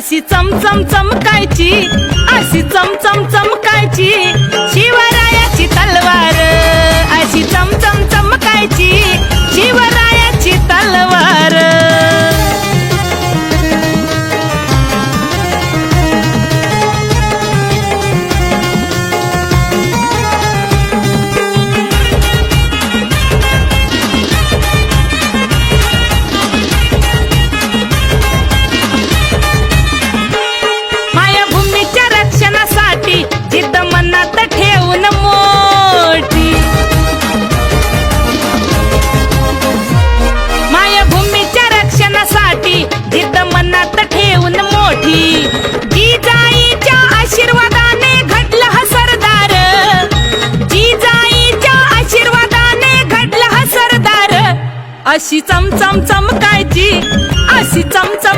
अशी चमचम चमकायची, अशी चमचम चमकायची शिवरायाची तलवार, अशी चमचम चमकायची शिवरायाची तलवार। मायभूमीच्या रक्षणासाठी जिद्द मनात ठेवून मोठी, मायभूमीच्या रक्षणासाठी जिद्द मनात ठेवून मोठी, जिजाईच्या आशीर्वादाने घडलं हा सरदार, जिजाईच्या आशीर्वादाने घडलं हा सरदार। अशी चमचम चमकायची, अशी चमचम